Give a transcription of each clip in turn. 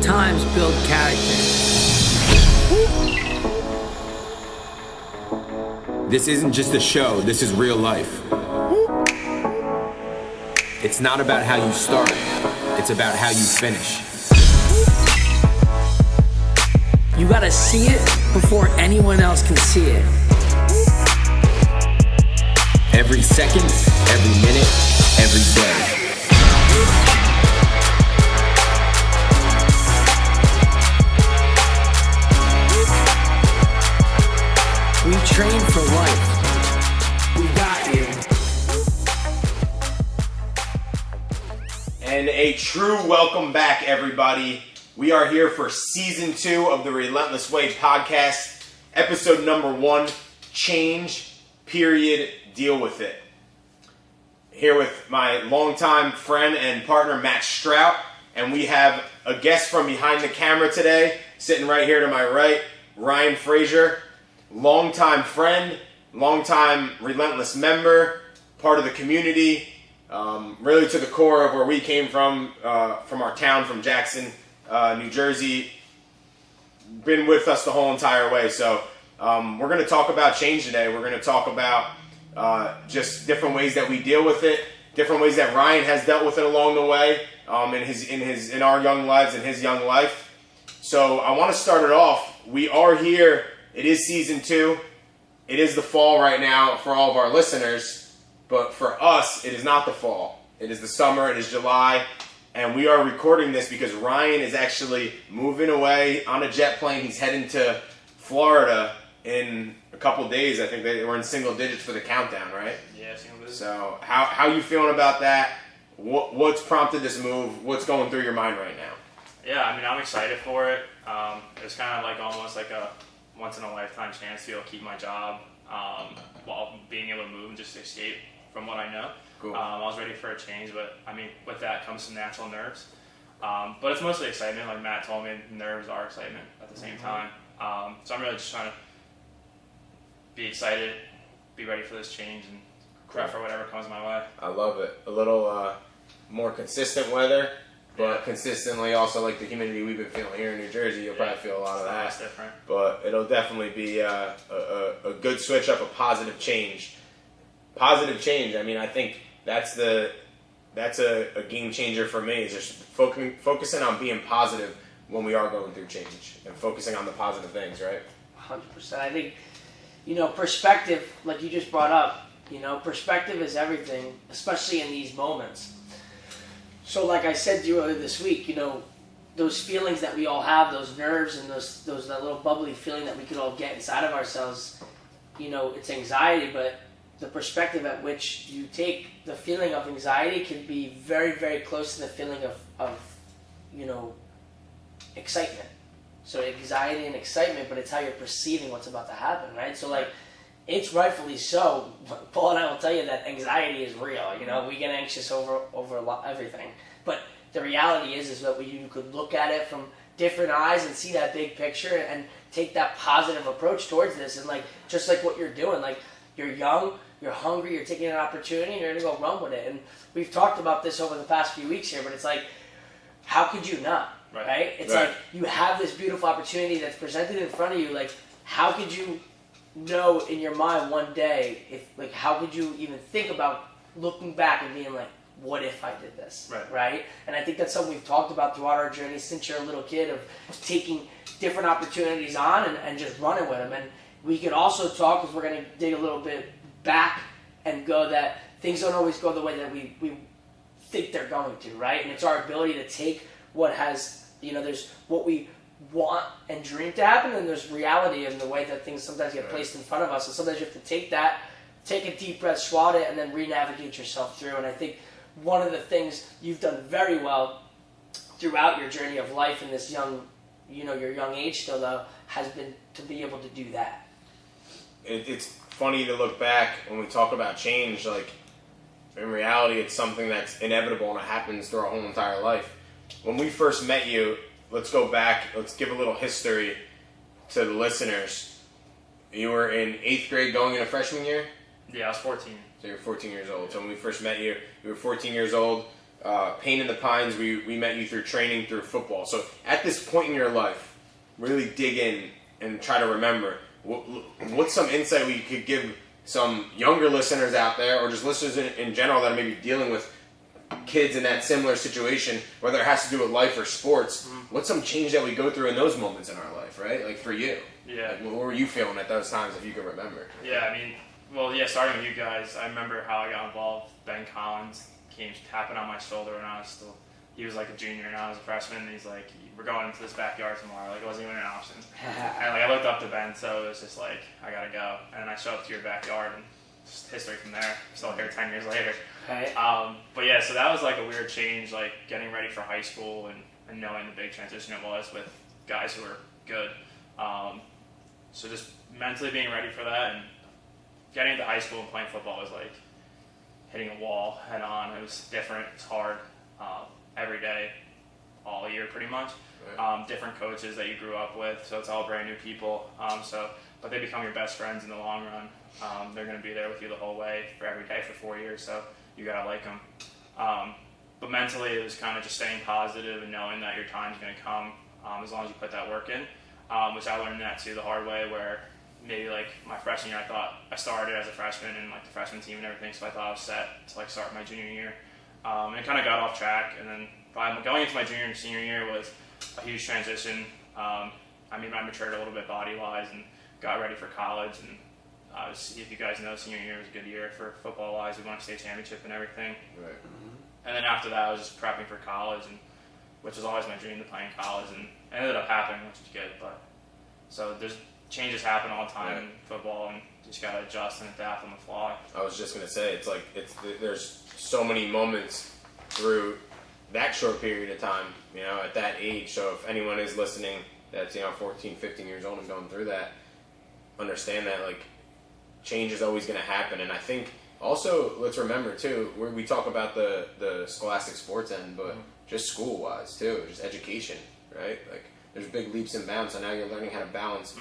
times build character. This isn't just a show, this is real life. It's not about how you start, it's about how you finish. You gotta see it before anyone else can see it. Every second, every minute, every day. We train for life. We got you. And a true welcome back, everybody. We are here for season 2 of the Relentless Way podcast, episode number 1, change, period, deal with it. Here with my longtime friend and partner, Matt Strout, and we have a guest from behind the camera today, sitting right here to my right, Ryan Frasier, longtime friend, longtime Relentless member, part of the community, really to the core of where we came from our town, from Jackson, New Jersey. Been with us the whole entire way. So we're going to talk about change today. We're going to talk about just different ways that we deal with it, different ways that Ryan has dealt with it along the way in our young lives, in his young life. So I want to start it off. We are here. It is season 2. It is the fall right now for all of our listeners. But for us, it is not the fall. It is the summer. It is July. And we are recording this because Ryan is actually moving away on a jet plane. He's heading to Florida in a couple days. I think they were in single digits for the countdown, right? Yeah, single digits. So how you feeling about that? What's prompted this move? What's going through your mind right now? Yeah, I mean, I'm excited for it. It's kind of like almost like a once-in-a-lifetime chance to be able to keep my job while being able to move and just escape from what I know. Cool. I was ready for a change, but I mean, with that comes some natural nerves. But it's mostly excitement. Like Matt told me, nerves are excitement at the same time. So I'm really just trying to be excited, be ready for this change, and prep for whatever comes my way. I love it. A little more consistent weather, but consistently also like the humidity we've been feeling here in New Jersey. You'll probably feel a lot of that. It's different. But it'll definitely be a good switch up, a positive change. Positive change. I mean, I think that's a game changer for me. Is just focusing on being positive when we are going through change and focusing on the positive things, right? 100%. I think, perspective, like you just brought up, perspective is everything, especially in these moments. So like I said to you earlier this week, those feelings that we all have, those nerves and that little bubbly feeling that we could all get inside of ourselves, it's anxiety, but the perspective at which you take the feeling of anxiety can be very, very close to the feeling of excitement. So anxiety and excitement, but it's how you're perceiving what's about to happen, right? So like, it's rightfully so. Paul and I will tell you that anxiety is real. We get anxious over everything. But the reality is that you could look at it from different eyes and see that big picture and take that positive approach towards this. And just like what you're doing, like you're young, you're hungry, you're taking an opportunity, and you're going to go run with it. And we've talked about this over the past few weeks here, but it's like, how could you not, right? It's like you have this beautiful opportunity that's presented in front of you. Like, how could you know in your mind one day, how could you even think about looking back and being like, what if I did this, right? And I think that's something we've talked about throughout our journey since you're a little kid, of taking different opportunities on and just running with them. And we could also talk, because we're going to dig a little bit back and go that things don't always go the way that we think they're going to, right? And it's our ability to take what has, there's what we want and dream to happen, and there's reality in the way that things sometimes get placed in front of us. And sometimes you have to take a deep breath, swallow it, and then re-navigate yourself through. And I think one of the things you've done very well throughout your journey of life in this young, your young age still though, has been to be able to do that. It's funny to look back when we talk about change. Like, in reality, it's something that's inevitable and it happens through our whole entire life. When we first met you, let's go back, let's give a little history to the listeners. You were in 8th grade going into freshman year? Yeah, I was 14. So you're 14 years old. So when we first met you, you were 14 years old. Pain in the Pines, we met you through training through football. So at this point in your life, really dig in and try to remember, what's some insight we could give some younger listeners out there, or just listeners in general that are maybe dealing with kids in that similar situation, whether it has to do with life or sports. What's some change that we go through in those moments in our life, right? Like for you. Yeah. Like, what were you feeling at those times, if you can remember? Yeah, I mean, well, yeah, starting with you guys, I remember how I got involved. Ben Collins came tapping on my shoulder when I was still, he was like a junior and I was a freshman, and he's like, we're going into this backyard tomorrow. Like, it wasn't even an option. And like, I looked up to Ben, so it was just like, I gotta go. And I show up to your backyard, and just history from there. Still here 10 years later. Right. But yeah, so that was like a weird change, like getting ready for high school and knowing the big transition it was with guys who were good. So just mentally being ready for that, and getting into high school and playing football was like hitting a wall head on. It was different. It's hard every day, all year pretty much. Right. Different coaches that you grew up with, so it's all brand new people. But they become your best friends in the long run. They're going to be there with you the whole way for every day for 4 years, so you got to like them. But mentally, it was kind of just staying positive and knowing that your time's going to come as long as you put that work in, which I learned that too the hard way, where maybe like my freshman year, I thought I started as a freshman and like the freshman team and everything, so I thought I was set to like start my junior year. And it kind of got off track, and then going into my junior and senior year was a huge transition. I matured a little bit body-wise and got ready for college, and if you guys know, senior year was a good year for football-wise. We won a state championship and everything. Right. And then after that, I was just prepping for college, which was always my dream to play in college, and it ended up happening, which is good. But so there's changes happen all the time in football, and you just gotta adjust and adapt on the fly. I was just gonna say, there's so many moments through that short period of time, at that age. So if anyone is listening that's 14, 15 years old and going through that, understand that like change is always going to happen. And I think also let's remember too, we talk about the scholastic sports end, but just school wise too, just education, right? Like there's big leaps and bounds, so now you're learning how to balance.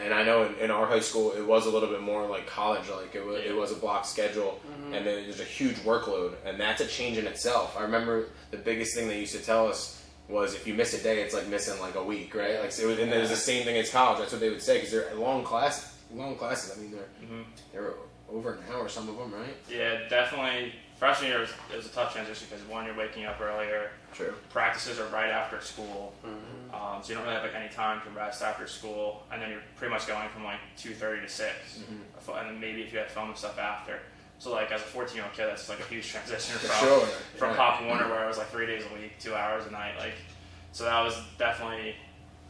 And I know in our high school it was a little bit more like college, like it was a block schedule, and then there's a huge workload, and that's a change in itself. I remember the biggest thing they used to tell us was if you miss a day, it's like missing like a week, right? Like so and there's the same thing as college. That's what they would say, because they're long classes. I mean, they're over an hour, some of them, right? Yeah, definitely. Freshman year was a tough transition because one, you're waking up earlier. True. Practices are right after school, so you don't really have like any time to rest after school, and then you're pretty much going from like 2:30 to 6, and then maybe if you had film and stuff after. So like as a 14-year-old kid, that's like a huge transition from Pop Warner, where it was like 3 days a week, 2 hours a night. Like, so that was definitely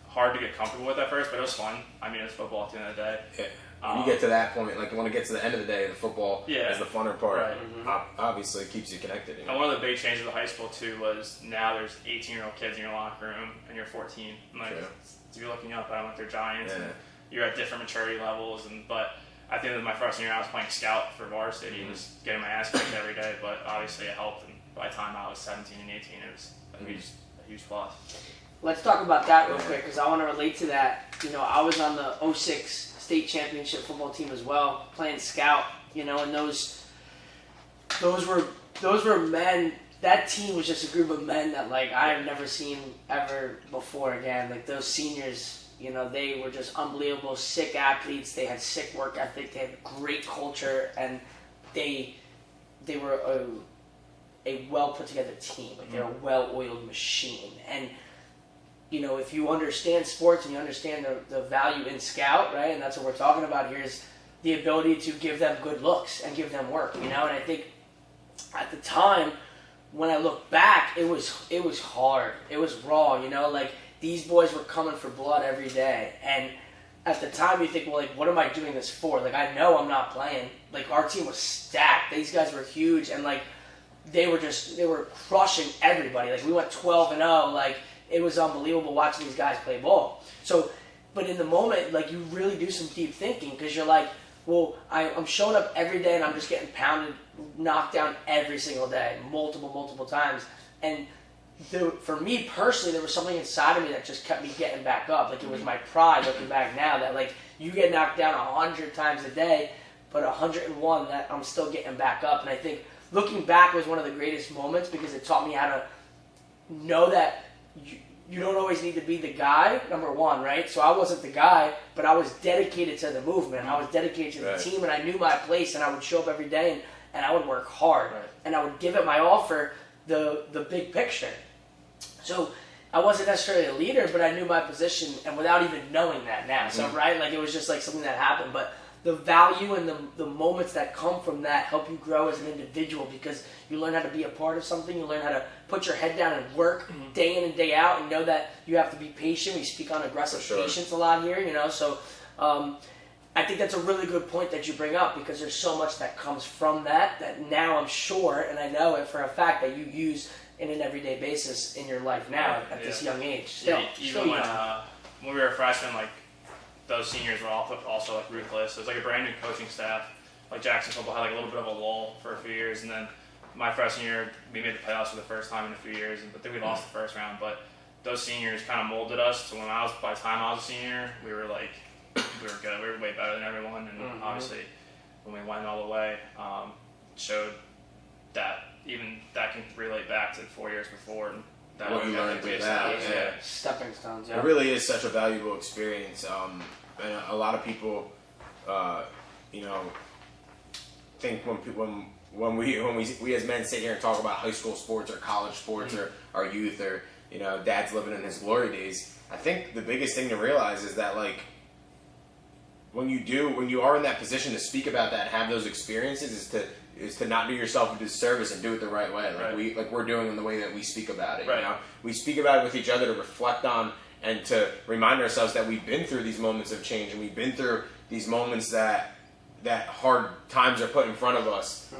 hard to get comfortable with at first, but it was fun. I mean, it's football at the end of the day. Yeah. When you get to that point, like when it gets to the end of the day, the football is the funner part. Right. Obviously, it keeps you connected. And one of the big changes of high school too was now there's 18-year-old kids in your locker room, and you're 14. Like, so you're looking up. I went through Giants, and you're at different maturity levels. But at the end of my freshman year, I was playing scout for varsity and just getting my ass kicked every day. But obviously, it helped. And by the time I was 17 and 18, it was a huge plus. Let's talk about that real quick, because I want to relate to that. I was on the 06 state championship football team as well, playing scout, and those were men. That team was just a group of men that like I have never seen ever before again. Like those seniors, they were just unbelievable, sick athletes. They had sick work ethic. They had great culture, and they were a well put together team. Like they're a well oiled machine. And if you understand sports and you understand the value in scout, right, and that's what we're talking about here, is the ability to give them good looks and give them work, and I think at the time, when I look back, it was hard, it was raw, like these boys were coming for blood every day, and at the time you think, well, like, what am I doing this for? Like, I know I'm not playing. Like, our team was stacked, these guys were huge, and like they were crushing everybody. Like, we went 12-0, like it was unbelievable watching these guys play ball. So, but in the moment, like, you really do some deep thinking, because you're like, well, I'm showing up every day and I'm just getting pounded, knocked down every single day, multiple times. And for me personally, there was something inside of me that just kept me getting back up. Like, it was my pride looking back now that, like, you get knocked down 100 times a day, but 101 that I'm still getting back up. And I think looking back, it was one of the greatest moments because it taught me how to know that you don't always need to be the guy, number one, right? So I wasn't the guy, but I was dedicated to the movement. I was dedicated to the team, and I knew my place, and I would show up every day, and I would work hard, and I would give it my all for the big picture. So I wasn't necessarily a leader, but I knew my position, and without even knowing that now. So, right, like it was just like something that happened, but the value and the moments that come from that help you grow as an individual because you learn how to be a part of something, you learn how to put your head down and work day in and day out and know that you have to be patient. We speak on aggressive patience a lot here, so I think that's a really good point that you bring up because there's so much that comes from that now I'm sure, and I know it for a fact, that you use in an everyday basis in your life now at this young age. Still, even when we were freshmen, like, those seniors were also like ruthless. It was like a brand new coaching staff. Like Jackson football had like a little bit of a lull for a few years, and then my freshman year we made the playoffs for the first time in a few years, but then we lost the first round. But those seniors kind of molded us to by the time I was a senior, we were good. We were way better than everyone, and obviously when we went all the way, showed that even that can relate back to 4 years before. And that what you learned through that. Stepping stones. It really is such a valuable experience. And a lot of people, think when we as men sit here and talk about high school sports or college sports or our youth or dad's living in his glory days. I think the biggest thing to realize is that like when you are in that position to speak about that and have those experiences is to not do yourself a disservice and do it the right way. We're doing in the way that we speak about it. Right. We speak about it with each other to reflect on and to remind ourselves that we've been through these moments of change and we've been through these moments that hard times are put in front of us.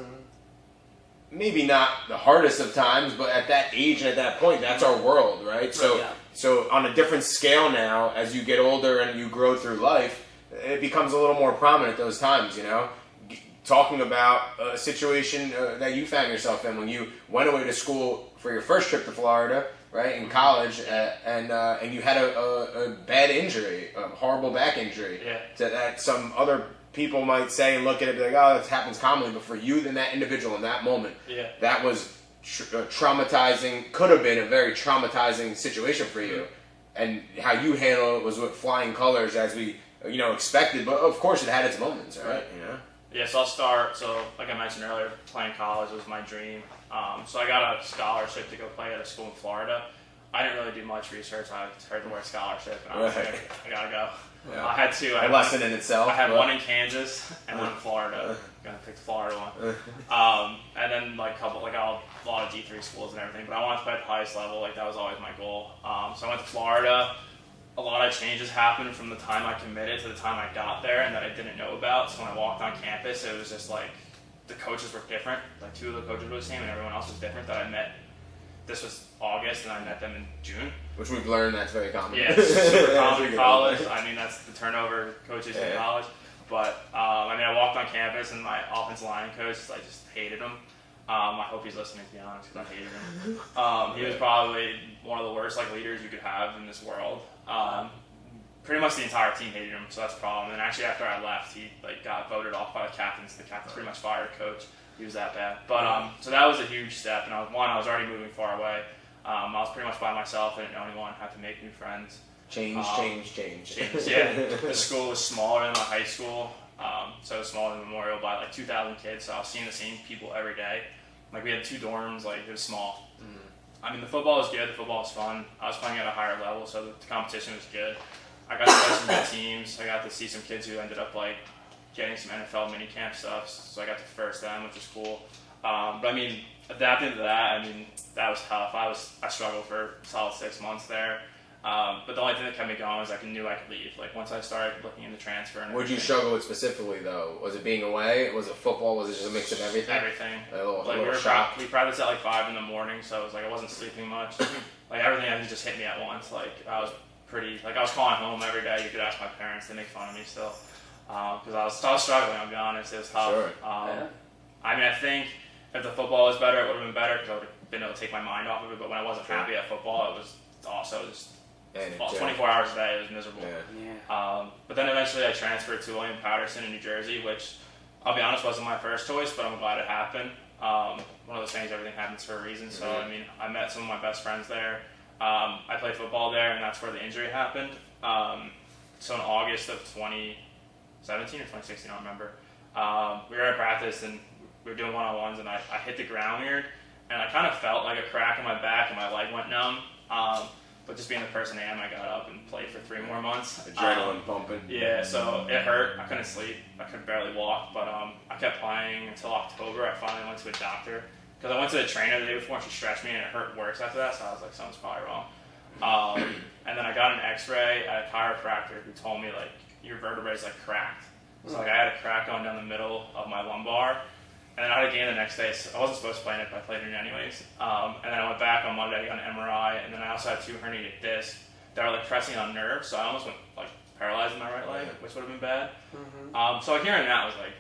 Maybe not the hardest of times, but at that age and at that point, that's our world, right? So on a different scale now, as you get older and you grow through life, it becomes a little more prominent those times, talking about a situation that you found yourself in when you went away to school for your first trip to Florida, right, in college, and you had a bad injury, a horrible back injury, that some other people might say and look at it and be like, oh, that happens commonly, but for you, then that individual in that moment, that was traumatizing, could have been a very traumatizing situation for you, and how you handled it was with flying colors as we, expected, but of course it had its moments, right? Yeah, so I'll start. So, like I mentioned earlier, playing college was my dream. So I got a scholarship to go play at a school in Florida. I didn't really do much research. I heard the word scholarship, and I was like, I gotta go. I had two. A lesson in itself. I had one in Kansas and one in Florida. I'm gonna pick the Florida one. And then like a lot of D3 schools and everything. But I wanted to play at the highest level. Like that was always my goal. So I went to Florida. A lot of changes happened from the time I committed to the time I got there and that I didn't know about. So when I walked on campus, it was just like the coaches were different. Like two of the coaches were the same and everyone else was different that I met. This was August and I met them in June. Which we've learned that's very common. Yeah, it's super common in college. I mean, that's the turnover coaches in college. But, I walked on campus and my offensive line coach, I just hated him. I hope he's listening, to be honest, because I hated him. He was probably one of the worst leaders you could have in this world. Pretty much the entire team hated him, so that's a problem. And actually, after I left, he got voted off by the captains. The captains pretty much fired coach. He was that bad. But so that was a huge step. And I was already moving far away. I was pretty much by myself. I didn't know anyone. Had to make new friends. Change. Yeah, the school was smaller than my high school. So it was smaller than Memorial by 2,000 kids. So I was seeing the same people every day. We had 2 dorms. It was small. The football was good. The football was fun. I was playing at a higher level, so the competition was good. I got to play some good teams. I got to see some kids who ended up getting some NFL minicamp stuff. So I got to first them, which was cool. But adapting to that, that was tough. I struggled for a solid 6 months there. But the only thing that kept me going was I knew I could leave. Once I started looking into transfer. And what did you struggle with specifically, though? Was it being away? Was it football? Was it just a mix of everything? Everything. A little shock? We practiced at 5 in the morning, so it was I wasn't sleeping much. Everything just hit me at once. I was pretty, I was calling home every day. You could ask my parents. They make fun of me still. Because I was struggling, I'll be honest. It was tough. Sure. I think if the football was better, it would have been better because I would have been able to take my mind off of it. But when I wasn't happy at football, it was also just 24 hours a day. It was miserable. But then eventually I transferred to William Patterson in New Jersey, which I'll be honest wasn't my first choice, but I'm glad it happened. One of those things, everything happens for a reason. So, I mean, I met some of my best friends there. I played football there, and that's where the injury happened. So in August of 2017 or 2016, I don't remember, we were at practice, and we were doing one-on-ones, and I hit the ground weird, and I kind of felt like a crack in my back, and my leg went numb. But just being the person I am, I got up and played for 3 more months. Adrenaline pumping. Yeah, so it hurt. I couldn't sleep. I could barely walk. But I kept playing until October. I finally went to a doctor. Because I went to the trainer the day before and she stretched me and it hurt worse after that. So I was like, something's probably wrong. And then I got an x-ray at a chiropractor who told me, like, your vertebrae is, like, cracked. So, like, I had a crack going down the middle of my lumbar. And then I had a game the next day. So I wasn't supposed to play in it, but I played in it anyways. And then I went back on Monday, got an MRI, and then I also had 2 herniated discs that were like pressing on nerves. So I almost went like paralyzed in my right leg, which would have been bad. So like hearing that was like,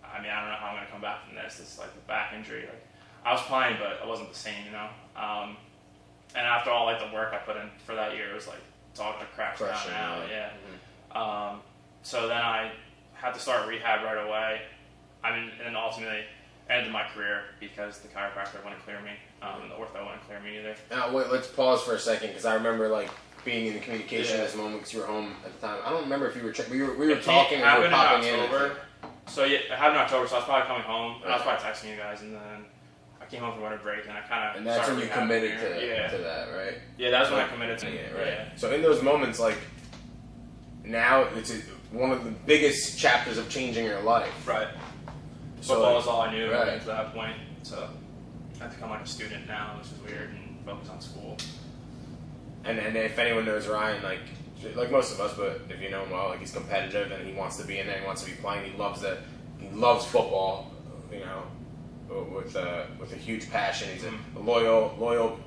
I mean, I don't know how I'm gonna come back from this. It's like a back injury. Like I was playing, but I wasn't the same, you know. And after all like the work I put in for that year, it was like it's all gonna crack down now. Yeah. So then I had to start rehab right away. I mean, and ultimately ended my career because the chiropractor wouldn't clear me, and the ortho wouldn't clear me either. Now, wait, let's pause for a second because I remember like being in the communication at this moment because you were home at the time. I don't remember if you were we were talking and we were popping in October. So yeah, it happened in October. So I was probably coming home and I was probably texting you guys, and then I came home from winter break and I kind of and that's when you committed to that, right? Yeah, that's when I committed to it, right? Yeah. So in those moments, like now it's one of the biggest chapters of changing your life, right? Football was all I knew to that point, so I have to become like a student now, which is weird, and focus on school. And if anyone knows Ryan, like most of us, but if you know him well, like he's competitive and he wants to be in there, he wants to be playing. He loves football, you know, with a huge passion. He's a loyal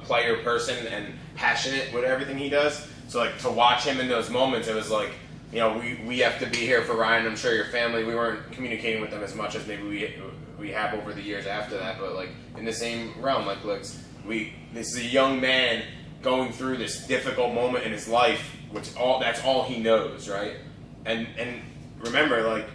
player person and passionate with everything he does. So like to watch him in those moments, it was like, you know, we have to be here for Ryan. I'm sure your family, we weren't communicating with them as much as maybe we have over the years after that, but like in the same realm, like this is a young man going through this difficult moment in his life, that's all he knows, right? And remember, like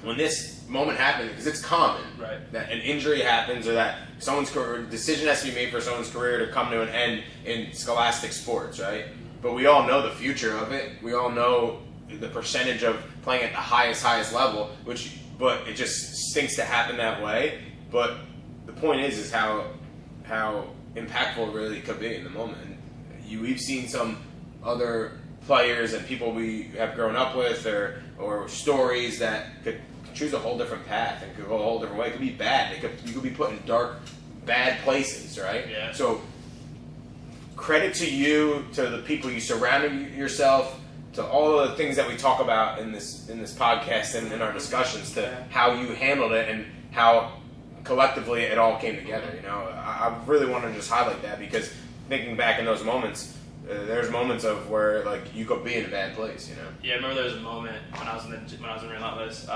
when this moment happens, because it's common, right, that an injury happens or that someone's decision has to be made for someone's career to come to an end in scholastic sports, right? But we all know the future of it. We all know the percentage of playing at the highest level, but it just stinks to happen that way. But the point is how impactful it really could be in the moment. And we've seen some other players and people we have grown up with or stories that could choose a whole different path and could go a whole different way. It could be bad. You could be put in dark, bad places, right? Yeah. So credit to you, to the people you surrounded yourself, to all of the things that we talk about in this podcast and in our discussions, to how you handled it and how collectively it all came together. You know, I really want to just highlight that because thinking back in those moments, there's moments of where like you could be in a bad place. You know. Yeah, I remember there was a moment when I was in Relentless. It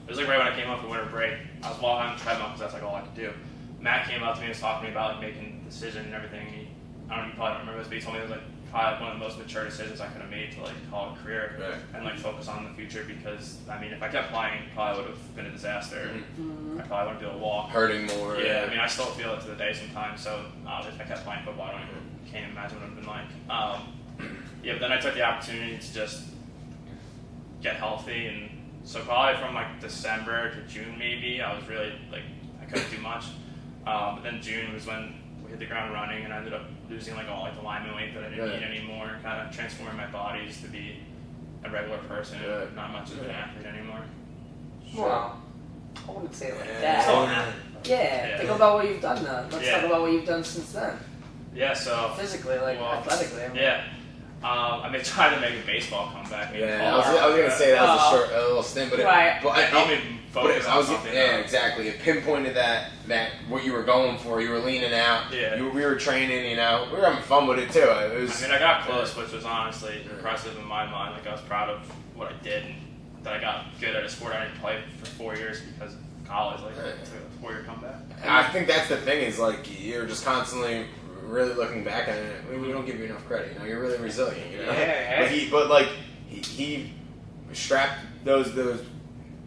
was like right when I came home from winter break. I was walking on the treadmill because that's like all I could do. Matt came up to me and was talking to me about like making a decision and everything. I don't know, you probably don't remember this, but he told me it was like probably one of the most mature decisions I could have made to like call it a career and like focus on the future because I mean if I kept playing it probably would have been a disaster. I probably wouldn't be able to walk. Hurting more. Yeah, I mean I still feel it to the day sometimes, so if I kept playing football I can't imagine what it would have been like. But then I took the opportunity to just get healthy and so probably from like December to June maybe I was really like I couldn't do much. But then June was when hit the ground running and I ended up losing like all like the lineman weight that I didn't need anymore, kind of transforming my body just to be a regular person and not much of an athlete anymore. Wow. I wouldn't say it like that. Yeah, think about what you've done now. Let's talk about what you've done since then. Yeah, so physically, athletically. I mean. I've been trying to make a baseball comeback. I was gonna say that was a little stint, but it helped me focus on something. Yeah, exactly. It pinpointed that what you were going for. You were leaning out. Yeah. We were training. You know, we were having fun with it too. I got close, which was honestly impressive in my mind. Like I was proud of what I did, and that I got good at a sport I didn't play for 4 years because of college. Like it's a 4-year comeback. I think that's the thing is like you're just constantly really looking back at it. We don't give you enough credit. You know, you're really resilient. You know, yeah. But he strapped those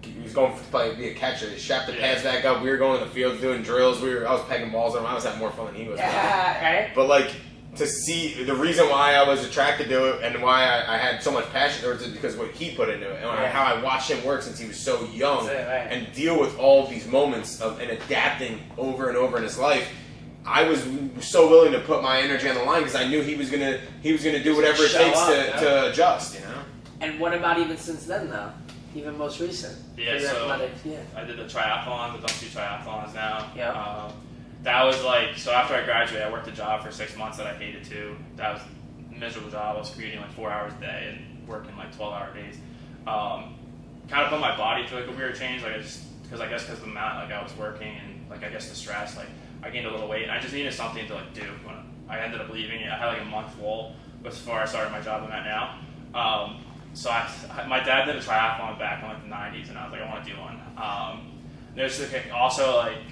he was going to be a catcher. He strapped the pads back up. We were going to the field doing drills. I was pegging balls on him. I was having more fun than he was. Right? But like to see the reason why I was attracted to it and why I had so much passion towards it because of what he put into it and how I watched him work since he was so young and deal with all of these moments of and adapting over and over in his life. I was so willing to put my energy on the line because I knew he was gonna do whatever it takes to adjust. You know. And what about even since then, though? Even most recent. Yeah, so I did the triathlons. I've done 2 triathlons now. Yeah. That was like, so after I graduated, I worked a job for 6 months that I hated too. That was a miserable job. I was commuting like 4 hours a day and working like 12-hour days. Kind of put my body through like a weird change, like because of the amount like I was working and like I guess the stress, like I gained a little weight and I just needed something to like do. When I ended up leaving it, I had like a month lull before I started my job I'm at now. So my dad did a triathlon back in like the 90s, and I was like, I want to do one. There's also like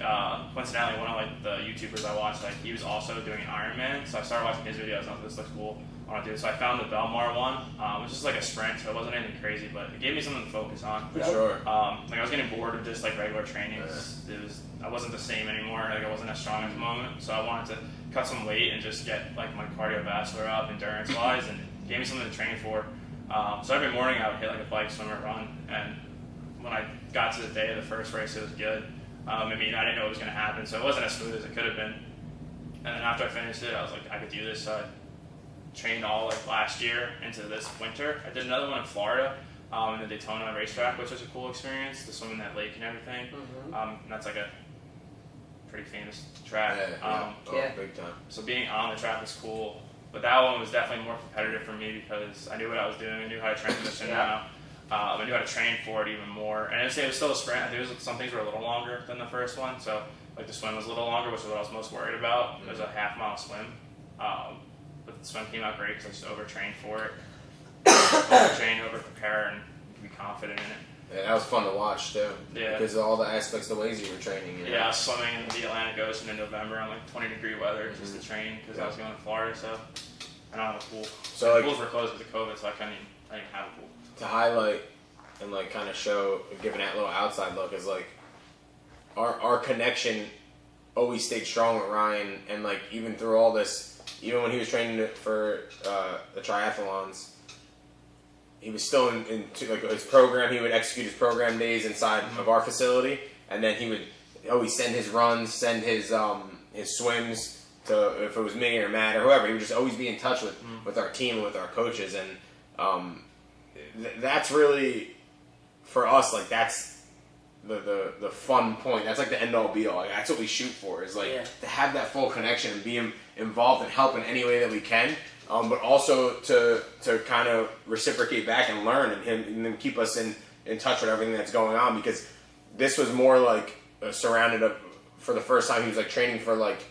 coincidentally one of like the YouTubers I watched, like he was also doing an Ironman, so I started watching his videos. And I was like, this looks cool. I want to do it. So I found the Belmar one, which is just like a sprint, so it wasn't anything crazy, but it gave me something to focus on. For sure. Like I was getting bored of just like regular training. I wasn't the same anymore. Like I wasn't as strong at the moment, so I wanted to cut some weight and just get like my cardiovascular up endurance wise, and it gave me something to train for. So every morning I would hit like a bike, swim, or run, and when I got to the day of the first race, it was good. I mean, I didn't know what was going to happen, so it wasn't as smooth as it could have been. And then after I finished it, I was like, I could do this. So I trained all like last year into this winter. I did another one in Florida, in the Daytona racetrack, which was a cool experience to swim in that lake and everything. And that's like a pretty famous track. Big time. So being on the track was cool. But that one was definitely more competitive for me because I knew what I was doing. I knew how to transition now. I knew how to train for it even more. And it was still a sprint. I think some things were a little longer than the first one. So like the swim was a little longer, which is what I was most worried about. It was a half-mile swim. But the swim came out great because I just overtrained for it. Overtrain, over-prepare, and be confident in it. Yeah, that was fun to watch too. Yeah. Because of all the aspects, the ways you were training. You know? Yeah, I was swimming in the Atlantic Ocean in November on like 20-degree weather just to train because I was going to Florida, so I don't have a pool. So like, pools were closed because of COVID, so I didn't have a pool. To highlight and like kind of show, give that little outside look is like our connection always stayed strong with Ryan, and like even through all this, even when he was training for the triathlons. He was still in like his program. He would execute his program days inside of our facility, and then he would always send his runs, send his swims to if it was me or Matt or whoever. He would just always be in touch with our team and with our coaches, and that's really for us. Like that's the fun point. That's like the end all be all. Like that's what we shoot for. Is like to have that full connection and be involved and help in any way that we can. But also to kind of reciprocate back and learn and then keep us in touch with everything that's going on, because this was more like surrounded up for the first time. He was like training for like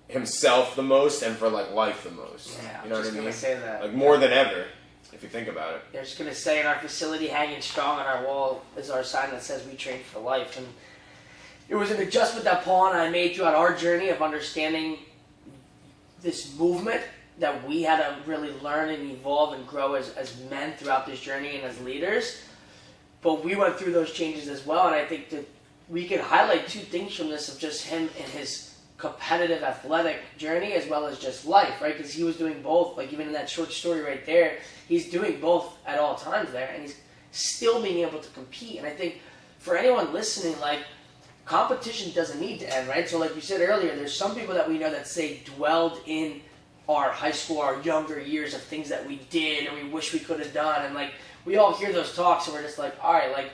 himself the most and for like life the most. Yeah, you know what I mean? gonna say that. Like more than ever, if you think about it. They're just gonna say in our facility, hanging strong on our wall is our sign that says we train for life. And it was an adjustment that Paul and I made throughout our journey of understanding this movement that we had to really learn and evolve and grow as men throughout this journey and as leaders. But we went through those changes as well, and I think that we could highlight 2 things from this of just him and his competitive athletic journey as well as just life, right? Because he was doing both, like even in that short story right there, he's doing both at all times there, and he's still being able to compete. And I think for anyone listening, like, competition doesn't need to end, right? So like you said earlier, there's some people that we know that say dwelled in our high school, our younger years of things that we did and we wish we could have done, and like we all hear those talks and we're just like, all right, like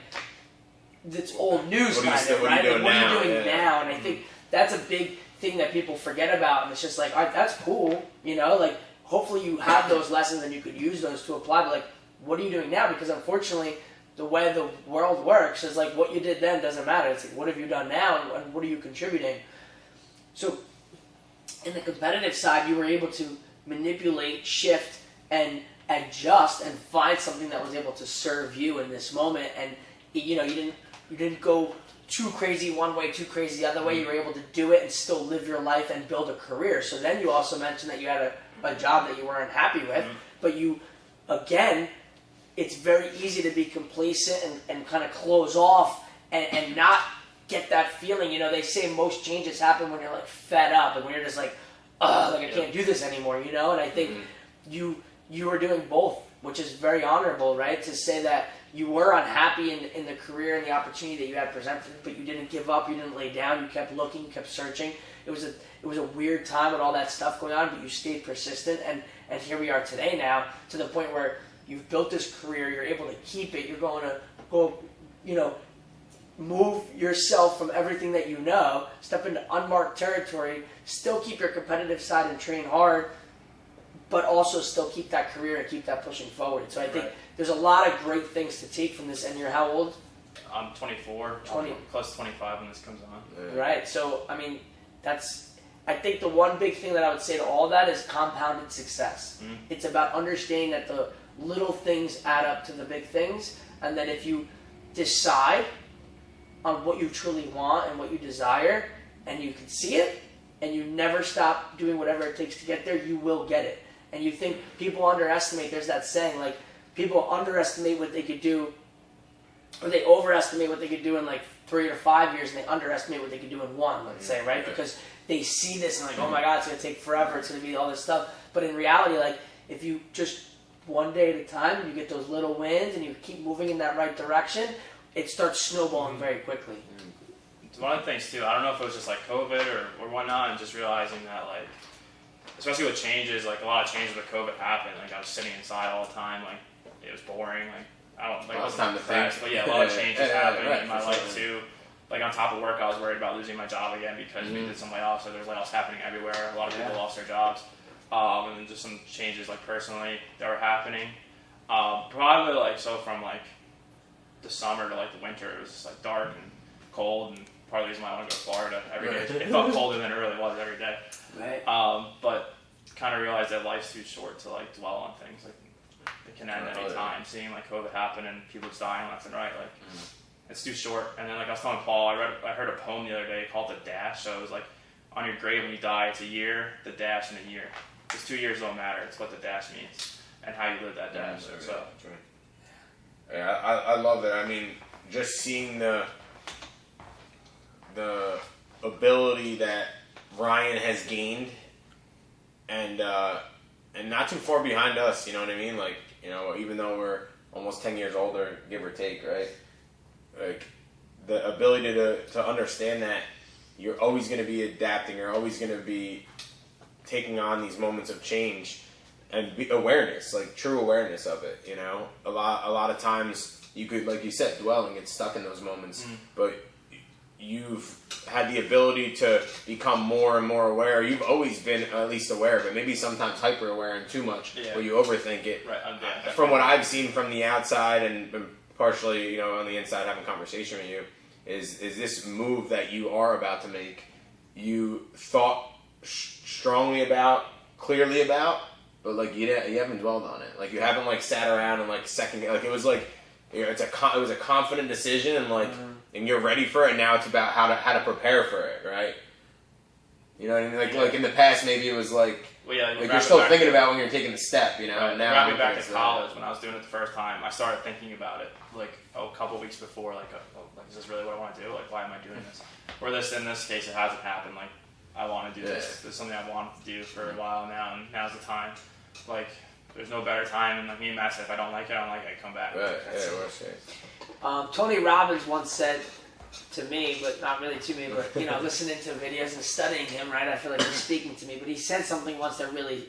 it's old news kind of, right? Like, what are you doing now? And I think that's a big thing that people forget about, and it's just like, all right, that's cool, you know, like hopefully you have those lessons and you could use those to apply, but like what are you doing now? Because unfortunately the way the world works is like what you did then doesn't matter. It's like what have you done now and what are you contributing? So in the competitive side, you were able to manipulate, shift, and adjust, and find something that was able to serve you in this moment. And you know, you didn't go too crazy one way, too crazy the other way. You were able to do it and still live your life and build a career. So then you also mentioned that you had a job that you weren't happy with, but you, again, it's very easy to be complacent and kind of close off and not get that feeling. You know, they say most changes happen when you're like fed up and when you're just like, ugh, like I can't do this anymore, you know? And I think you are doing both, which is very honorable, right? To say that you were unhappy in the career and the opportunity that you had presented, but you didn't give up, you didn't lay down, you kept looking, you kept searching. It was a weird time with all that stuff going on, but you stayed persistent, and here we are today now, to the point where you've built this career, you're able to keep it, you're going to go, you know, move yourself from everything that you know, step into unmarked territory, still keep your competitive side and train hard, but also still keep that career and keep that pushing forward. So I think there's a lot of great things to take from this. And you're how old? I'm 24. 20. I'm close to 25 when this comes on. Yeah. Right. So, I mean, I think the one big thing that I would say to all that is compounded success. Mm-hmm. It's about understanding that the little things add up to the big things. And that if you decide on what you truly want and what you desire, and you can see it, and you never stop doing whatever it takes to get there, you will get it. And you think people underestimate, there's that saying, like, people underestimate what they could do, or they overestimate what they could do in like 3 or 5 years, and they underestimate what they could do in 1, let's say, right? Because they see this and like, oh my God, it's going to take forever, it's going to be all this stuff. But in reality, like, if you just one day at a time, you get those little wins, and you keep moving in that right direction, it starts snowballing very quickly. It's one of the things too, I don't know if it was just like COVID or whatnot, and just realizing that, like, especially with changes, like a lot of changes with COVID happened. Like I was sitting inside all the time, like it was boring. Like I don't like. Well, it's time to think. But yeah, a lot of changes happened in my life too. Like on top of work, I was worried about losing my job again because we did some layoffs. So there's layoffs happening everywhere. A lot of people lost their jobs, and then just some changes like personally that were happening. Probably like so from like the summer to like the winter, it was just like dark and cold, and part of the reason why I want to go to Florida every day. It felt colder than it really was every day. Right. But kind of realized that life's too short to like dwell on things. Like it can end any time. Seeing like COVID happen and people just dying left and right, like it's too short. And then like I was telling Paul, I heard a poem the other day called The Dash. So it was like on your grave when you die, it's a year, the dash, and a year. Because 2 years don't matter. It's what the dash means and how you live that dash. So. Yeah, I love it. I mean, just seeing the ability that Ryan has gained, and not too far behind us, you know what I mean? Like, you know, even though we're almost 10 years older, give or take, right? Like, the ability to understand that you're always going to be adapting, you're always going to be taking on these moments of change, and awareness, like true awareness of it, you know? A lot of times you could, like you said, dwell and get stuck in those moments, but you've had the ability to become more and more aware. You've always been at least aware of it, maybe sometimes hyper aware and too much, where you overthink it. Right. From what I've seen from the outside and partially, you know, on the inside having conversation with you, is this move that you are about to make, you thought strongly about, clearly about, but like you haven't dwelled on it. Like you haven't like sat around and like second, like it was like, you know, it was a confident decision, and like and you're ready for it. Now it's about how to prepare for it, right? You know what I mean? Like in the past, maybe it was like, like you're still thinking about when you're taking the step, you know. Right. Now grabbing back to college when I was doing it the first time, I started thinking about it like a couple weeks before, like is this really what I want to do? Like why am I doing this? Or in this case, it hasn't happened. Like I want to do this. This is something I've wanted to do for a while now, and now's the time. Like there's no better time. And like me and Matt said, if I don't like it, I come back. Right. Yeah, Tony Robbins once said to me, but not really to me, but you know, listening to videos and studying him, right? I feel like he's speaking to me. But he said something once that really,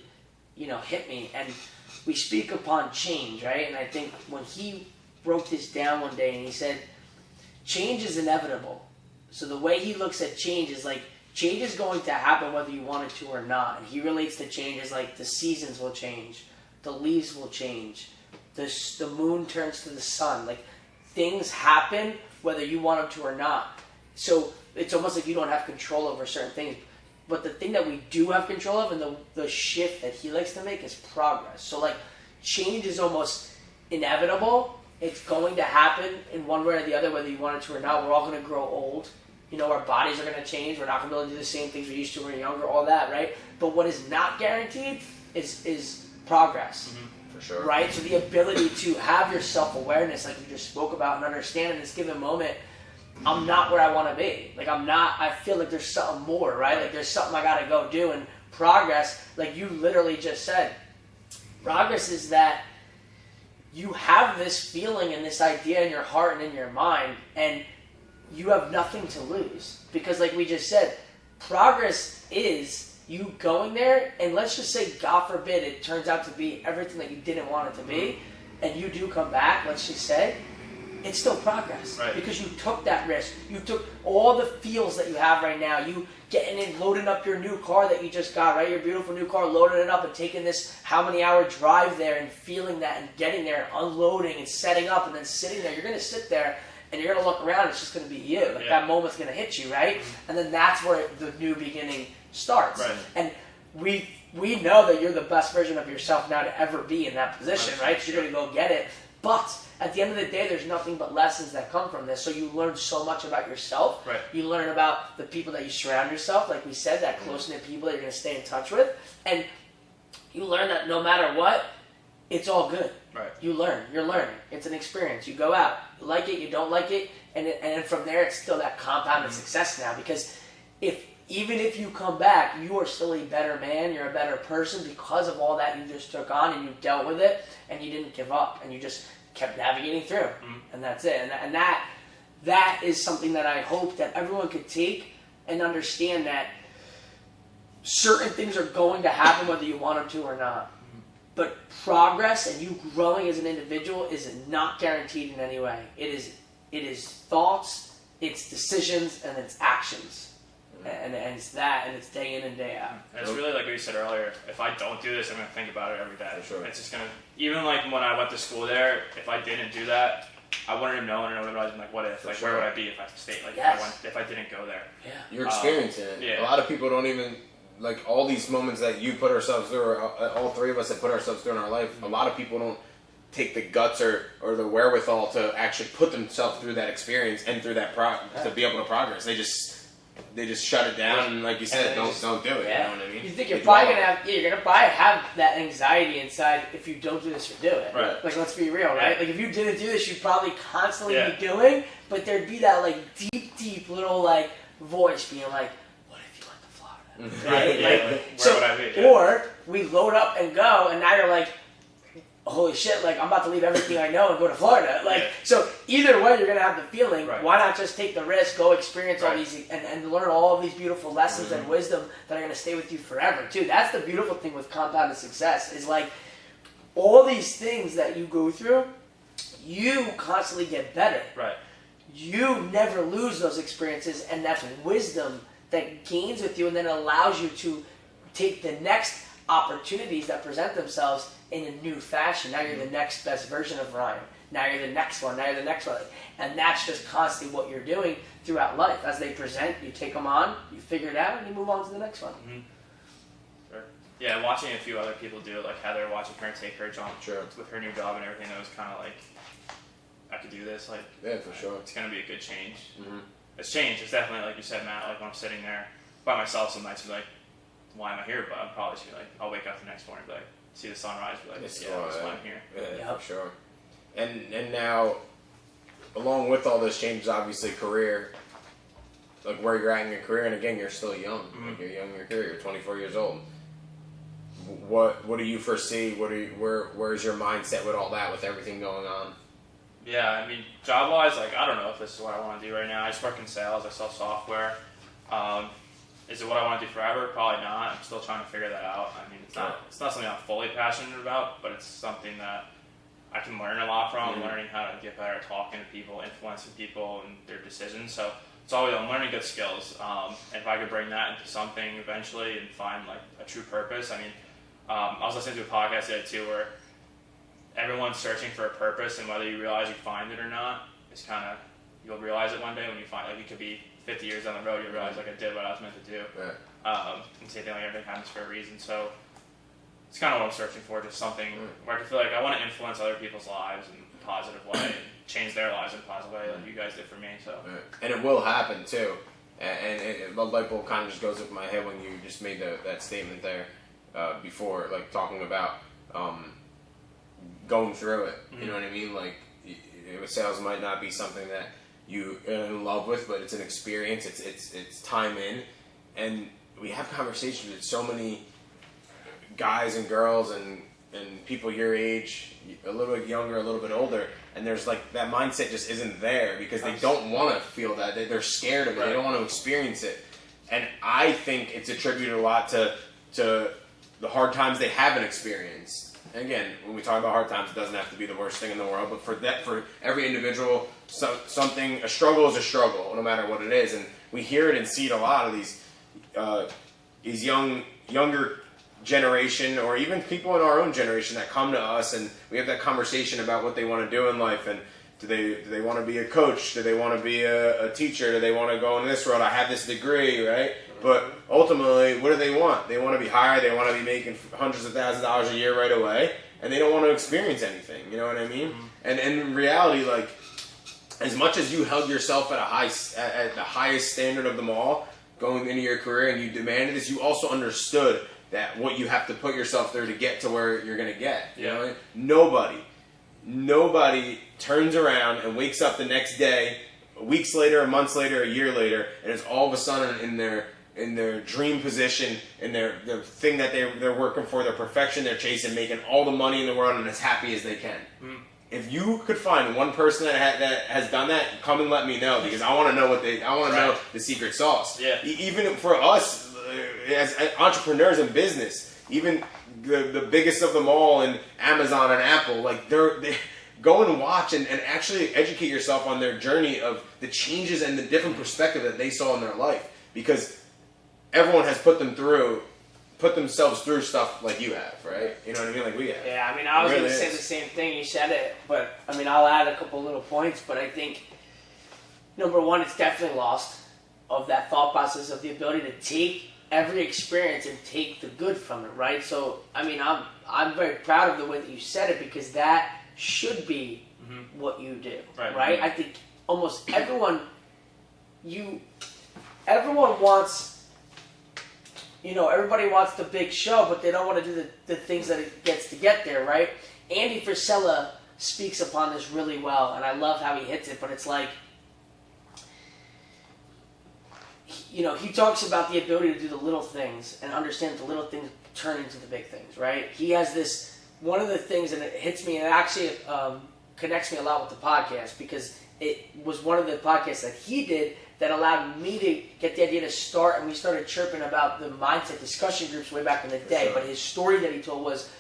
you know, hit me. And we speak upon change, right? And I think when he broke this down one day, and he said, change is inevitable. So the way he looks at change is like, change is going to happen whether you want it to or not. And he relates to change as like the seasons will change, the leaves will change, the moon turns to the sun. Like things happen whether you want them to or not. So it's almost like you don't have control over certain things. But the thing that we do have control of, and the shift that he likes to make, is progress. So like change is almost inevitable. It's going to happen in one way or the other, whether you want it to or not. We're all going to grow old. You know, our bodies are going to change. We're not going to be able to do the same things we used to when we were younger, all that, right? But what is not guaranteed is progress. For sure. Right? So the ability to have your self-awareness, like we just spoke about, and understand in this given moment, I'm not where I want to be. Like, I feel like there's something more, right? Like, there's something I got to go do. And progress, like you literally just said, progress is that you have this feeling and this idea in your heart and in your mind, and you have nothing to lose. Because like we just said, progress is you going there, and let's just say, God forbid, it turns out to be everything that you didn't want it to be, and you do come back, let's just say, it's still progress. Right. Because you took that risk. You took all the feels that you have right now. You getting in, loading up your new car that you just got, right? Your beautiful new car, loading it up and taking this how many hour drive there and feeling that and getting there and unloading and setting up and then sitting there. You're going to sit there and you're going to look around. It's just going to be you. Like that moment's going to hit you, right? And then that's where the new beginning starts. Right. And we know that you're the best version of yourself now to ever be in that position, right? So you're going to go get it. But at the end of the day, there's nothing but lessons that come from this. So you learn so much about yourself. Right. You learn about the people that you surround yourself, like we said, that close-knit people that you're going to stay in touch with. And you learn that no matter what, it's all good. Right. You learn. You're learning. It's an experience. You go out. You like it. You don't like it. And from there, it's still that compounded success now. Because even if you come back, you are still a better man. You're a better person because of all that you just took on and you dealt with it and you didn't give up and you just kept navigating through. And that's it. And that is something that I hope that everyone could take and understand, that certain things are going to happen whether you want them to or not. But progress and you growing as an individual is not guaranteed in any way. It is thoughts, it's decisions, and it's actions. And it's that, and it's day in and day out. And it's really like what you said earlier. If I don't do this, I'm going to think about it every day. For sure. It's just going to, even like when I went to school there, if I didn't do that, I wouldn't have known, and I would have been like, what if? For like, sure. where would I be if I stayed? Like, Yes. if I didn't go there. Yeah. You're experiencing it. Yeah. A lot of people don't even, like, all these moments that you put ourselves through, or all three of us have put ourselves through in our life, a lot of people don't take the guts or the wherewithal to actually put themselves through that experience and through that to be able to progress. They just shut it down, and like you said, don't do it. Yeah. You know what I mean? You think you're probably gonna probably have that anxiety inside if you don't do this or do it. Right. Like, let's be real, right? Yeah. Like, if you didn't do this, you'd probably constantly Yeah. be doing, but there'd be that like deep little like voice being like, what if you went to Florida? Right? Yeah, Like, like, where would I be? Yeah. Or we load up and go, and now you're like, holy shit, like, I'm about to leave everything I know and go to Florida. Like, Yeah. so either way, you're going to have the feeling, Right. why not just take the risk, go experience all Right. these, and learn all of these beautiful lessons and wisdom that are going to stay with you forever, too. That's the beautiful thing with compounded success, is like, all these things that you go through, you constantly get better. Right. You never lose those experiences, and that's wisdom that gains with you and then allows you to take the next opportunities that present themselves in a new fashion. Now you're the next best version of Ryan. Now you're the next one. Now you're the next one. And that's just constantly what you're doing throughout life. As they present, you take them on, you figure it out, and you move on to the next one. Sure. Yeah, watching a few other people do it, like Heather, watching her take her jump Sure. with her new job and everything, that was kind of like, I could do this. Like, Yeah, for sure. it's going to be a good change. It's change. It's definitely, like you said, Matt, like when I'm sitting there by myself some nights, I'm like, why am I here? But I'm probably just gonna, like, I'll wake up the next morning and be like, see the sunrise, be like, that's why I'm here. Yeah, Yep. for sure. And now, along with all those changes, obviously career, like where you're at in your career, and again, you're still young. Like, you're young in your career. You're 24 years old. What do you foresee? Where's your mindset with all that, with everything going on? Yeah, I mean, job-wise, like, I don't know if this is what I want to do right now. I just work in sales. I sell software. Is it what I want to do forever? Probably not. I'm still trying to figure that out. I mean, it's not something I'm fully passionate about, but it's something that I can learn a lot from, learning how to get better at talking to people, influencing people and their decisions. So it's always, I'm learning good skills. And if I could bring that into something eventually and find, like, a true purpose. I mean, I was listening to a podcast the other day, too, where everyone's searching for a purpose, and whether you realize you find it or not, it's kind of, you'll realize it one day when you find, like, you could be 50 years down the road, you'll realize, like, I did what I was meant to do. Right. And same thing, like, everything happens for a reason. So it's kind of what I'm searching for, just something where I can feel like I want to influence other people's lives in a positive way and change their lives in a positive way, like you guys did for me. So Right. And it will happen too. And the light bulb kind of just goes up in my head when you just made that statement there before, like talking about going through it. You know what I mean? Like, sales might not be something that you are in love with, but it's an experience. It's time in, and we have conversations with so many guys and girls and people your age, a little bit younger, a little bit older, and there's like that mindset just isn't there because they don't want to feel that. They're scared of it. Right. They don't want to experience it. And I think it's attributed a lot to the hard times they haven't experienced. And again, when we talk about hard times, it doesn't have to be the worst thing in the world, but for every individual, a struggle is a struggle, no matter what it is. And we hear it and see it a lot of these younger generation, or even people in our own generation that come to us, and we have that conversation about what they want to do in life, and do they want to be a coach? Do they want to be a teacher? Do they want to go in this road? I have this degree, right? But ultimately, what do they want? They want to be hired. They want to be making hundreds of thousands of dollars a year right away, and they don't want to experience anything. You know what I mean? Mm-hmm. And in reality, like, as much as you held yourself at the highest standard of them all going into your career, and you demanded this, you also understood that what you have to put yourself through to get to where you're going to get. You know what I mean? Nobody turns around and wakes up the next day, weeks later, months later, a year later, and is all of a sudden in their dream position, in the thing that they're working for, their perfection they're chasing, making all the money in the world and as happy as they can. Mm. If you could find one person that has done that, come and let me know, because I want to know know the secret sauce. Yeah. Even for us as entrepreneurs in business, even the biggest of them all in Amazon and Apple, like they go and watch and actually educate yourself on their journey of the changes and the different perspective that they saw in their life, because everyone has put themselves through stuff like you have, right? You know what I mean? Like we have. Yeah, I mean, I was going to say the same thing. You said it, but I mean, I'll add a couple little points. But I think, number one, it's definitely lost of that thought process of the ability to take every experience and take the good from it, right? So, I mean, I'm very proud of the way that you said it, because that should be what you do, right? I think almost everyone wants. Everybody wants the big show, but they don't want to do the things that it gets to get there, right? Andy Frisella speaks upon this really well, and I love how he hits it, but it's like, he talks about the ability to do the little things and understand that the little things turn into the big things, right? He has this, one of the things, and it hits me, and it actually connects me a lot with the podcast, because it was one of the podcasts that he did that allowed me to get the idea to start, and we started chirping about the mindset discussion groups way back in the day. But his story that he told was,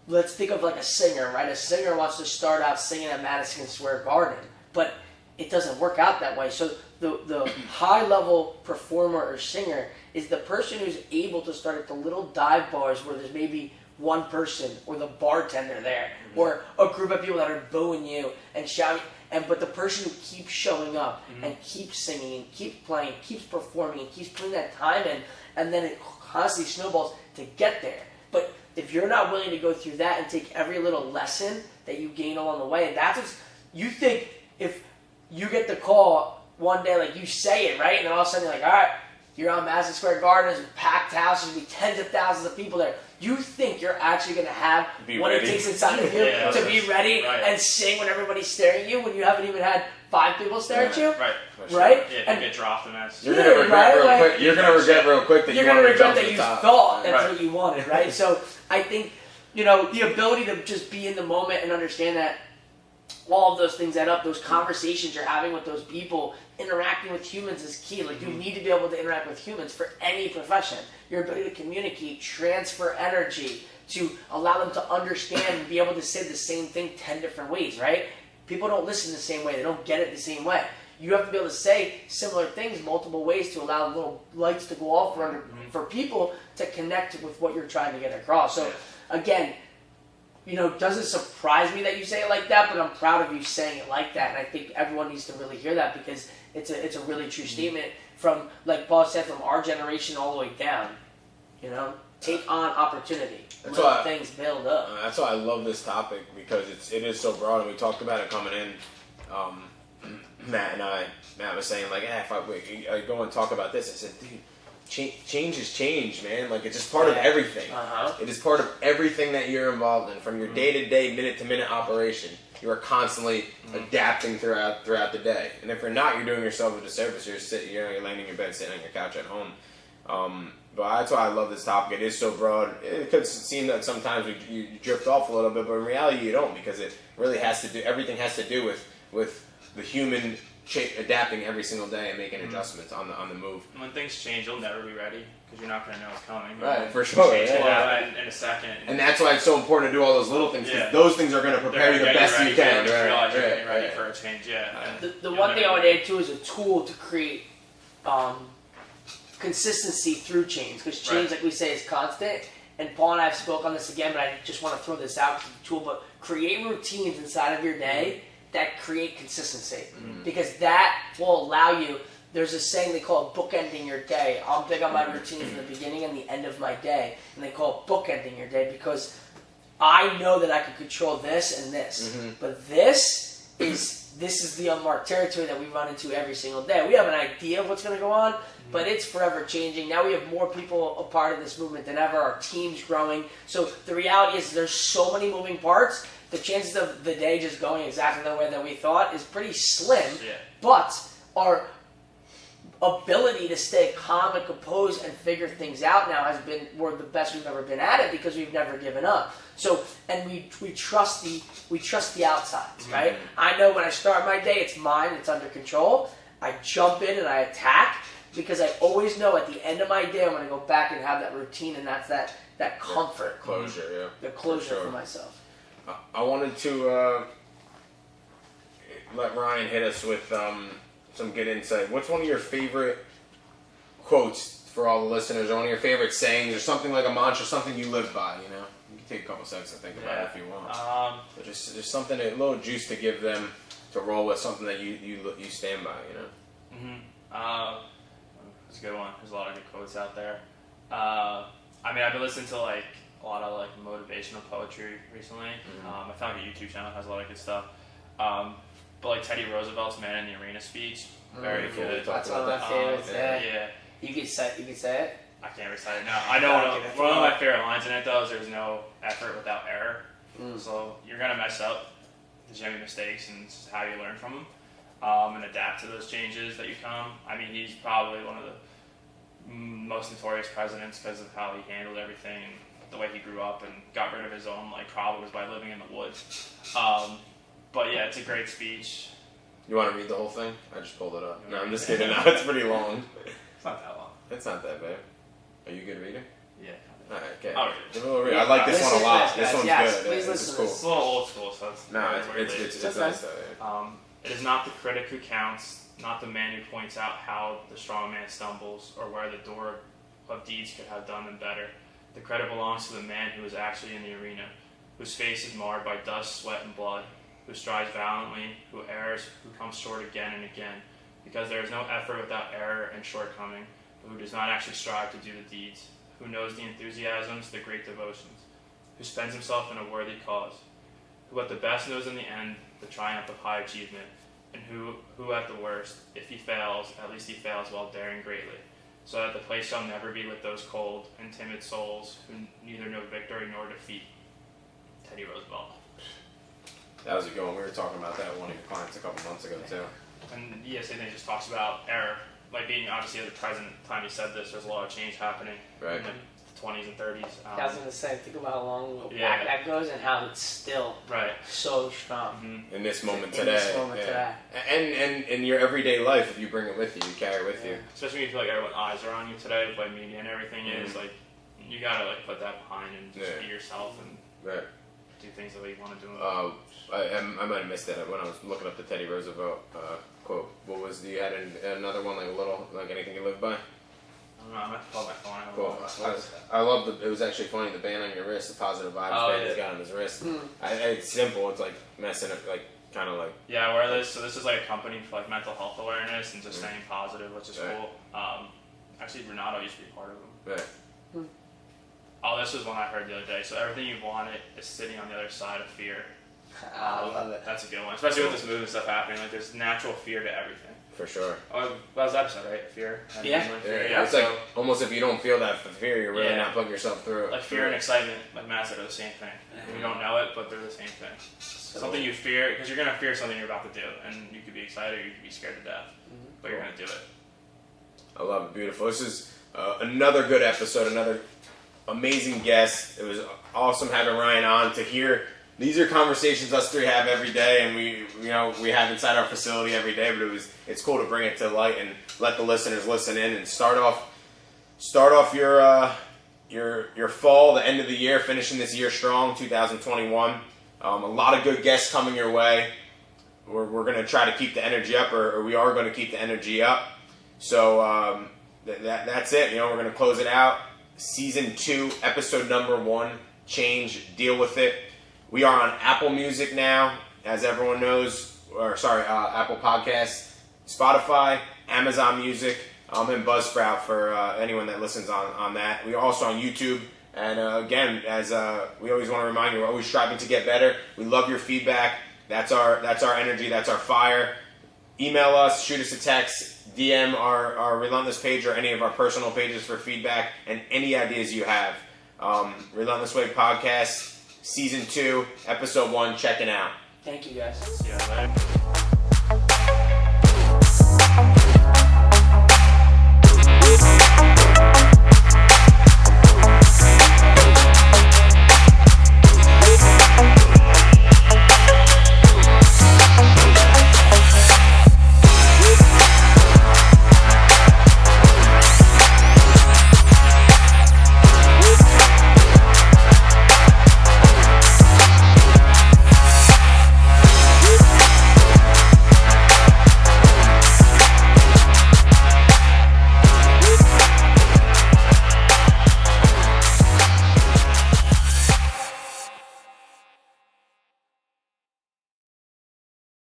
let's think of like a singer, right? A singer wants to start out singing at Madison Square Garden, but it doesn't work out that way. So the high-level performer or singer is the person who's able to start at the little dive bars where there's maybe one person or the bartender there, or a group of people that are booing you and shouting. But the person who keeps showing up and keeps singing and keeps playing, keeps performing and keeps putting that time in, and then it constantly snowballs to get there. But if you're not willing to go through that and take every little lesson that you gain along the way, and that's what you think. If you get the call one day, like you say it, right, and then all of a sudden you're like, all right, you're on Madison Square Garden, there's a packed house, there's going to be tens of thousands of people there. You think you're actually going to have what it takes inside of you to be ready and sing when everybody's staring at you, when you haven't even had 5 people stare at you? Right? Yeah, you get dropped in that. You're going to regret real quick. You're going to regret real quick that you're going to regret that you thought that's what you wanted, right? So I think, the ability to just be in the moment and understand that all of those things add up, those conversations you're having with those people, interacting with humans is key. Like, you need to be able to interact with humans for any profession. Your ability to communicate, transfer energy, to allow them to understand and be able to say the same thing 10 different ways, right? People don't listen the same way. They don't get it the same way. You have to be able to say similar things multiple ways to allow little lights to go off for people to connect with what you're trying to get across. So, again, it doesn't surprise me that you say it like that, but I'm proud of you saying it like that. And I think everyone needs to really hear that, because it's a really true statement from, like Paul said, from our generation all the way down. Take on opportunity. Let things build up. That's why I love this topic, because it is so broad, and we talked about it coming in. Matt was saying, like, if I go and talk about this, I said, dude, change is change, man. Like, it's just part of everything. It is part of everything that you're involved in, from your day-to-day, minute-to-minute operation. you are constantly adapting throughout the day. And if you're not, you're doing yourself a disservice. You're laying in your bed, sitting on your couch at home. But that's why I love this topic. It is so broad. It could seem that sometimes you drift off a little bit, but in reality you don't, because it really has to do. Everything has to do with the human adapting every single day and making adjustments on the move. When things change, you'll never be ready because you're not going to know what's coming. Right, for sure. Change will happen in a second. And that's why it's so important to do all those little things, because those things are going to prepare you the best you can. You realize you're getting ready for a change, The one thing I would add too is a tool to create consistency through change, because change, like we say, is constant. And Paul and I have spoke on this again, but I just want to throw this out to the tool. But create routines inside of your day that create consistency, because that will allow you. There's a saying they call it bookending your day. I'm big on my routines in the beginning and the end of my day, and they call it bookending your day, because I know that I can control this and this, but this is the unmarked territory that we run into every single day. We have an idea of what's going to go on, but it's forever changing. Now we have more people a part of this movement than ever. Our team's growing. So the reality is there's so many moving parts. The chances of the day just going exactly the way that we thought is pretty slim. Yeah. But our ability to stay calm and composed and figure things out now we're the best we've ever been at it, because we've never given up. So, and we trust the outsides, right? I know when I start my day, it's mine, it's under control. I jump in and I attack, because I always know at the end of my day I'm going to go back and have that routine, and that's that comfort, closure, the closure for myself. I wanted to let Ryan hit us with some good insight. What's one of your favorite quotes for all the listeners, or one of your favorite sayings, or something like a mantra, something you live by? You know, you can take a couple seconds to think about it if you want. But just something, a little juice to give them to roll with, something that you stand by. You know. That's a good one. There's a lot of good quotes out there. I mean, I've been listening to like a lot of like motivational poetry recently. I found a YouTube channel that has a lot of good stuff. But like Teddy Roosevelt's "Man in the Arena" speech, very good. That's one of my favorites. Yeah. You could say it. I can't recite it now. I know one of my favorite lines in it though is "There's no effort without error." So you're gonna mess up. There's gonna be mistakes, and it's just how you learn from them and adapt to those changes that you come. I mean, he's probably one of the most notorious presidents because of how he handled everything and the way he grew up and got rid of his own like problems by living in the woods. But yeah, it's a great speech. You want to read the whole thing? I just pulled it up. No, I'm just kidding. No, it's pretty long. It's not that long. It's not that bad. Are you a good reader? Yeah. Alright, okay. I'll read it. Give it a little read. I like this one a lot. This one's good. Please This is cool. It's a little old school, so it's It's nice though. Yeah. It is not the critic who counts, not the man who points out how the strong man stumbles or where the door of deeds could have done them better. The credit belongs to the man who is actually in the arena, whose face is marred by dust, sweat, and blood, who strives valiantly, who errs, who comes short again and again, because there is no effort without error and shortcoming, but who does not actually strive to do the deeds, who knows the enthusiasms, the great devotions, who spends himself in a worthy cause, who at the best knows in the end the triumph of high achievement, and who at the worst, if he fails, at least he fails while daring greatly, so that the place shall never be with those cold and timid souls who neither know victory nor defeat. Teddy Roosevelt. That was a good one. We were talking about that with one of your clients a couple months ago too. And same thing, just talks about error. Like being obviously at the present time he said this, there's a lot of change happening in the 20s and 30s. I was going to say, think about how long back that goes and how it's still so strong. In this moment today. And your everyday life, if you bring it with you, you carry it with you. Especially when you feel like everyone's eyes are on you today, like media and everything is, like, you gotta like put that behind and just be yourself and do things the way you want to do them. I might have missed that when I was looking up the Teddy Roosevelt quote. What was you had another one, like a little, like anything you live by? I don't know, I might have to pull my phone out. Cool. I love it was actually funny, the band on your wrist, the positive vibes band he's got on his wrist. It's simple, it's like messing up, like kind of like. Yeah, I wear this, so this is like a company for like mental health awareness and just staying positive, which is cool. Actually, Renato used to be part of them. Right. This was one I heard the other day. So everything you wanted is sitting on the other side of fear. I love it. That's a good one, especially with this movement stuff happening. Like, there's natural fear to everything. For sure. Oh, that was the episode, right? Fear. Yeah. Yeah, it's like almost if you don't feel that fear, you're really not putting yourself through it. Like fear and excitement, like Matt said, are the same thing. You don't know it, but they're the same thing. Something you fear, because you're going to fear something you're about to do, and you could be excited or you could be scared to death, but you're going to do it. I love it. Beautiful. This is another good episode, another amazing guest. It was awesome having Ryan on to hear. These are conversations us three have every day, and we have inside our facility every day. But it's cool to bring it to light and let the listeners listen in and start off your fall, the end of the year, finishing this year strong, 2021. A lot of good guests coming your way. We're going to try to keep the energy up, or we are going to keep the energy up. So that's it. We're going to close it out. Season 2, episode number 1. Change, deal with it. We are on Apple Music now, as everyone knows, Apple Podcasts, Spotify, Amazon Music, and Buzzsprout for anyone that listens on that. We are also on YouTube, and again, as we always want to remind you, we're always striving to get better. We love your feedback. That's our energy. That's our fire. Email us, shoot us a text, DM our Relentless page or any of our personal pages for feedback and any ideas you have. Relentless Way Podcast. Season 2, Episode 1, checking out. Thank you, guys. See you later.